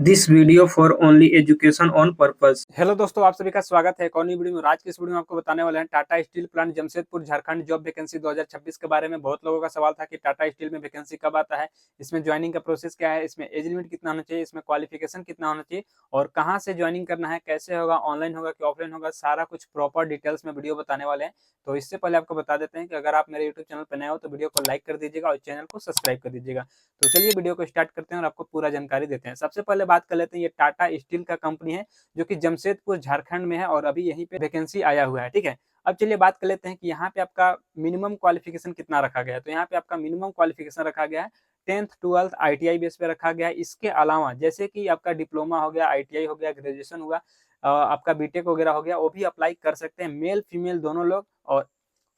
This video for only education on purpose. Hello दोस्तों, आप सभी का स्वागत है एक और नई वीडियो में। आज की इस वीडियो में आपको बताने वाले हैं Tata steel plant Jamshedpur Jharkhand job vacancy 2026 के बारे में। बहुत लोगों का सवाल था कि टाटा स्टील में वैकेंसी कब आता है, इसमें ज्वाइनिंग का प्रोसेस क्या है, इसमें एज लिमिट कितना होना चाहिए, इसमें क्वालिफिकेशन कितना होना चाहिए और कहाँ से ज्वाइनिंग करना है, कैसे होगा, ऑनलाइन होगा कि ऑफलाइन होगा, सारा कुछ प्रॉपर डिटेल्स में वीडियो बताने वाले हैं। तो इससे पहले आपको बता देते हैं कि अगर आप मेरे यूट्यूब चैनल पर नए हो तो वीडियो को लाइक कर दीजिएगा और चैनल को सब्सक्राइब कर दीजिएगा। तो चलिए वीडियो को स्टार्ट करते हैं और आपको पूरा जानकारी देते हैं। सबसे पहले बात कर लेते हैं, ये टाटा स्टील का कंपनी है जो कि जमशेदपुर झारखंड में है और अभी यहीं पे वैकेंसी आया हुआ है। ठीक है, अब चलिए बात कर लेते हैं कि यहाँ पे आपका मिनिमम क्वालिफिकेशन कितना रखा गया है। तो यहाँ पे आपका मिनिमम क्वालिफिकेशन रखा गया है 10th 12th ITI बेस पे रखा गया है। इसके अलावा जैसे कि आपका डिप्लोमा हो गया, ITI हो गया, ग्रेजुएशन हुआ, आपका बीटेक वगैरह हो गया, वो भी अप्लाई कर सकते हैं, मेल फीमेल दोनों लोग, और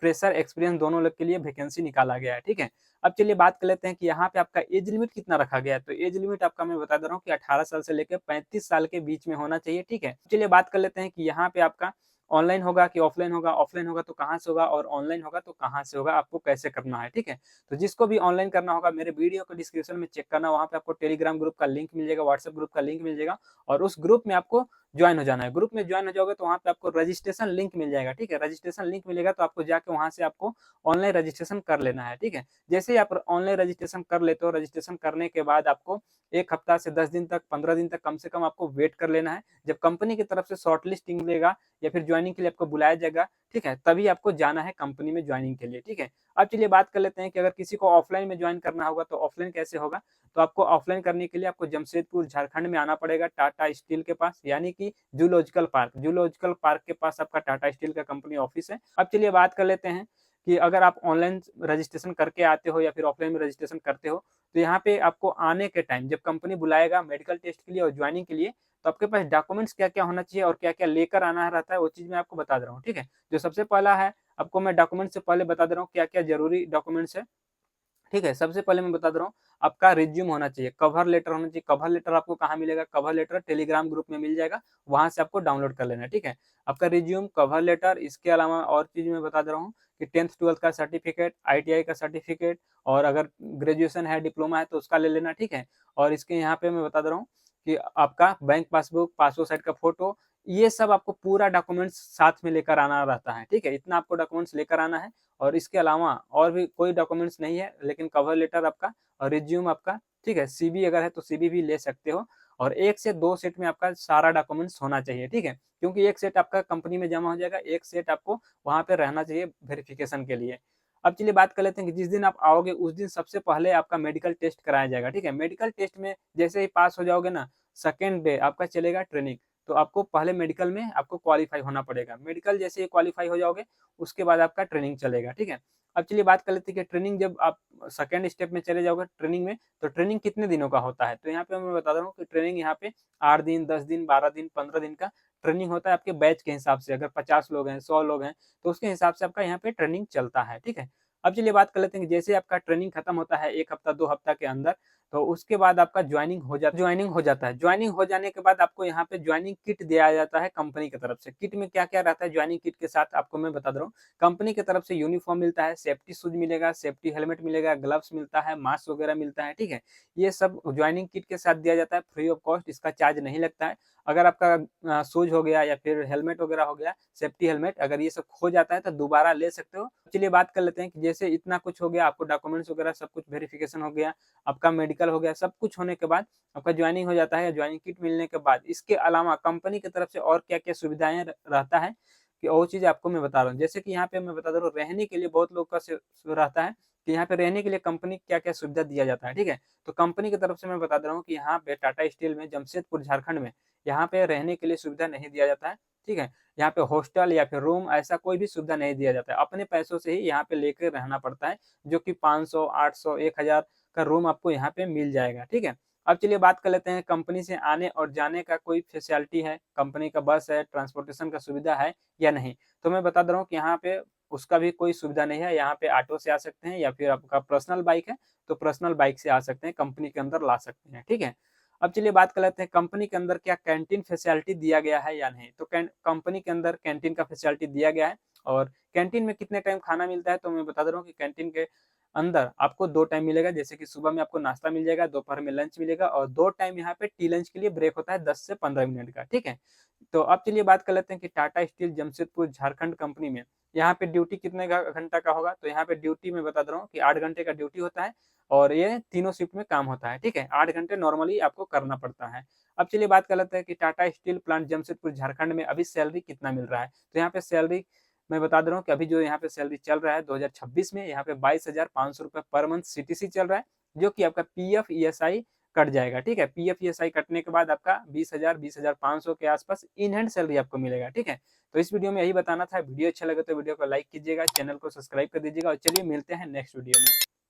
फ्रेशर एक्सपीरियंस दोनों लोग के लिए वैकेंसी निकाला गया है। ठीक है, अब चलिए बात कर लेते हैं कि यहाँ पे आपका एज लिमिट कितना रखा गया है। तो एज लिमिट आपका मैं बता दे रहा हूँ कि 18 साल से लेकर 35 साल के बीच में होना चाहिए। ठीक है, चलिए बात कर लेते हैं कि यहाँ पे आपका ऑनलाइन होगा कि ऑफलाइन होगा, ऑफलाइन होगा तो कहाँ से होगा और ऑनलाइन होगा तो कहाँ से होगा, आपको कैसे करना है। ठीक है, तो जिसको भी ऑनलाइन करना होगा मेरे वीडियो को डिस्क्रिप्शन में चेक करना, वहाँ पे आपको टेलीग्राम ग्रुप का लिंक मिल जाएगा, व्हाट्सएप ग्रुप का लिंक मिल जाएगा और उस ग्रुप में आपको ज्वाइन हो जाना है। ग्रुप में ज्वाइन हो जाओगे तो वहाँ पे आपको रजिस्ट्रेशन लिंक मिल जाएगा। ठीक है, रजिस्ट्रेशन लिंक मिलेगा तो आपको जाके वहाँ से आपको ऑनलाइन रजिस्ट्रेशन कर लेना है। ठीक है, जैसे ही आप ऑनलाइन रजिस्ट्रेशन कर लेते हो, रजिस्ट्रेशन करने के बाद आपको 1 हफ्ता से 10 दिन तक, 15 दिन तक कम से कम आपको वेट कर लेना है। जब कंपनी की तरफ से शॉर्टलिस्टिंग मिलेगा या फिर ज्वाइनिंग के लिए आपको बुलाया जाएगा, ठीक है, तभी आपको जाना है कंपनी में ज्वाइनिंग के लिए। ठीक है, अब चलिए बात कर लेते हैं कि अगर किसी को ऑफलाइन में ज्वाइन करना होगा तो ऑफलाइन कैसे होगा। तो आपको ऑफलाइन करने के लिए आपको जमशेदपुर झारखंड में आना पड़ेगा, टाटा स्टील के पास, यानी कि जूलॉजिकल पार्क के पास आपका टाटा स्टील का कंपनी ऑफिस है। अब चलिए बात कर लेते हैं कि अगर आप ऑनलाइन रजिस्ट्रेशन करके आते हो या फिर ऑफलाइन में रजिस्ट्रेशन करते हो, तो यहाँ पे आपको आने के टाइम जब कंपनी बुलाएगा मेडिकल टेस्ट के लिए और ज्वाइनिंग के लिए, तो आपके पास डॉक्यूमेंट्स क्या क्या होना चाहिए और क्या क्या लेकर आना रहता है, वो चीज मैं आपको बता दे रहा हूँ। ठीक है, जो सबसे पहला है, आपको मैं डॉक्यूमेंट से पहले बता दे रहा हूँ क्या क्या जरूरी डॉक्यूमेंट्स है। ठीक है, सबसे पहले मैं बता दे रहा हूँ, आपका रिज्यूम होना चाहिए, कवर लेटर होना चाहिए। कवर लेटर आपको कहाँ मिलेगा? कवर लेटर टेलीग्राम ग्रुप में मिल जाएगा, वहां से आपको डाउनलोड कर लेना है। ठीक है, आपका रिज्यूम, कवर लेटर, इसके अलावा और चीज मैं बता दे रहा हूँ कि 10th 12th का सर्टिफिकेट, ITI का सर्टिफिकेट, और अगर ग्रेजुएशन है, डिप्लोमा है तो उसका ले लेना। ठीक है, और इसके यहाँ पे मैं बता दे रहा हूँ कि आपका बैंक पासबुक, पासपोर्ट साइज का फोटो, ये सब आपको पूरा डॉक्यूमेंट्स साथ में लेकर आना रहता है। ठीक है, इतना आपको डॉक्यूमेंट्स लेकर आना है और इसके अलावा और भी कोई डॉक्यूमेंट्स नहीं है, लेकिन कवर लेटर आपका और रिज्यूम आपका। ठीक है, सीबी अगर है तो सीबी भी ले सकते हो, और 1 से 2 सेट में आपका सारा डॉक्यूमेंट्स होना चाहिए। ठीक है, क्योंकि एक सेट आपका कंपनी में जमा हो जाएगा, एक सेट आपको वहां पे रहना चाहिए वेरिफिकेशन के लिए। अब चलिए बात कर लेते हैं कि जिस दिन आप आओगे उस दिन सबसे पहले आपका मेडिकल टेस्ट कराया जाएगा। ठीक है, मेडिकल टेस्ट में जैसे ही पास हो जाओगे ना, सेकेंड डे आपका चलेगा ट्रेनिंग। तो आपको पहले मेडिकल में आपको क्वालिफाई होना पड़ेगा। मेडिकल जैसे ही क्वालिफाई हो जाओगे उसके बाद आपका ट्रेनिंग चलेगा। ठीक है, अब चलिए बात कर लेते हैं कि ट्रेनिंग जब आप सेकेंड स्टेप में चले जाओगे ट्रेनिंग में, तो ट्रेनिंग कितने दिनों का होता है। तो यहाँ पे मैं बता रहा हूँ कि ट्रेनिंग यहाँ पे 8 दिन, 10 दिन, 12 दिन, 15 दिन का ट्रेनिंग होता है आपके बैच के हिसाब से। अगर 50 लोग हैं, 100 लोग हैं, तो उसके हिसाब से आपका यहाँ पे ट्रेनिंग चलता है। ठीक है, अब चलिए बात कर लेते हैं कि जैसे आपका ट्रेनिंग खत्म होता है 1 हफ्ता 2 हफ्ता के अंदर, तो उसके बाद आपका ज्वाइनिंग हो जाता है। ज्वाइनिंग हो जाने के बाद आपको यहाँ पे ज्वाइनिंग किट दिया जाता है कंपनी की तरफ से। किट में क्या क्या रहता है ज्वाइनिंग किट के साथ आपको मैं बता दे रहा हूँ। कंपनी की तरफ से यूनिफॉर्म मिलता है, सेफ्टी शूज मिलेगा, सेफ्टी हेलमेट मिलेगा, ग्लव्स मिलता है, मास्क वगैरह मिलता है। ठीक है, ये सब ज्वाइनिंग किट के साथ दिया जाता है, फ्री ऑफ कॉस्ट, इसका चार्ज नहीं लगता है। अगर आपका शूज हो गया या फिर हेलमेट वगैरह हो गया, सेफ्टी हेलमेट, अगर ये सब खो जाता है तो दोबारा ले सकते हो। चलिए बात कर लेते हैं कि जैसे इतना कुछ हो गया, आपको डॉक्यूमेंट्स वगैरह सब कुछ वेरिफिकेशन हो गया, आपका मेडिकल हो गया, सब कुछ होने के बाद आपका ज्वाइनिंग हो जाता है। ज्वाइनिंग किट मिलने के बाद इसके अलावा कंपनी की तरफ से और क्या क्या सुविधाएं रहता है कि वो चीज आपको मैं बता रहा हूँ। जैसे कि यहाँ पे मैं बता दे रहा हूँ, रहने के लिए बहुत लोग का रहता है कि यहाँ पे रहने के लिए कंपनी क्या क्या सुविधा दिया जाता है। ठीक है, तो कंपनी की तरफ से मैं बता दे रहा हूँ कि यहाँ पे टाटा स्टील में जमशेदपुर झारखंड में यहाँ पे रहने के लिए सुविधा नहीं दिया जाता है। ठीक है, यहाँ पे हॉस्टल या फिर रूम ऐसा कोई भी सुविधा नहीं दिया जाता है, अपने पैसों से ही यहाँ पे लेकर रहना पड़ता है, जो कि 500, 800, 1000 का रूम आपको यहाँ पे मिल जाएगा। ठीक है, अब चलिए बात कर लेते हैं कंपनी से आने और जाने का कोई फैसिलिटी है, कंपनी का बस है, ट्रांसपोर्टेशन का सुविधा है या नहीं। तो मैं बता दे रहा हूँ कि यहाँ पे उसका भी कोई सुविधा नहीं है। यहाँ पे ऑटो से आ सकते हैं या फिर आपका पर्सनल बाइक है तो पर्सनल बाइक से आ सकते हैं, कंपनी के अंदर ला सकते हैं। ठीक है, अब चलिए बात कर लेते हैं कंपनी के अंदर क्या कैंटीन फैसिलिटी दिया गया है या नहीं। तो कंपनी के अंदर कैंटीन का फैसिलिटी दिया गया है, और कैंटीन में कितने टाइम खाना मिलता है तो मैं बता दे रहा हूँ कि कैंटीन के अंदर आपको 2 टाइम मिलेगा, जैसे कि सुबह में आपको नाश्ता मिल जाएगा, दोपहर में लंच मिलेगा और 2 टाइम यहाँ पे टी लंच के लिए ब्रेक होता है 10 से 15 मिनट का, ठीक है। तो अब चलिए बात कर लेते हैं कि टाटा स्टील जमशेदपुर झारखंड कंपनी में यहाँ पे ड्यूटी कितने घंटा का होगा। तो यहाँ पे ड्यूटी मैं बता दे रहा हूँ कि 8 घंटे का ड्यूटी होता है और ये तीनों शिफ्ट में काम होता है, ठीक है। 8 घंटे नॉर्मली आपको करना पड़ता है। अब चलिए बात कर लेते हैं कि टाटा स्टील प्लांट जमशेदपुर झारखंड में अभी सैलरी कितना मिल रहा है। तो यहाँ पे सैलरी मैं बता दे रहा हूँ कि अभी जो यहाँ पे सैलरी चल रहा है 2026 में यहाँ पे 22,500 रुपए पर मंथ सीटीसी चल रहा है, जो कि आपका पीएफ ईएसआई कट जाएगा, ठीक है। पीएफ ईएसआई कटने के बाद आपका 20,500 के आसपास इन हैंड सैलरी आपको मिलेगा, ठीक है। तो इस वीडियो में यही बताना था। वीडियो अच्छा लगे तो वीडियो को लाइक कीजिएगा, चैनल को सब्सक्राइब कर दीजिएगा और चलिए मिलते हैं नेक्स्ट वीडियो में।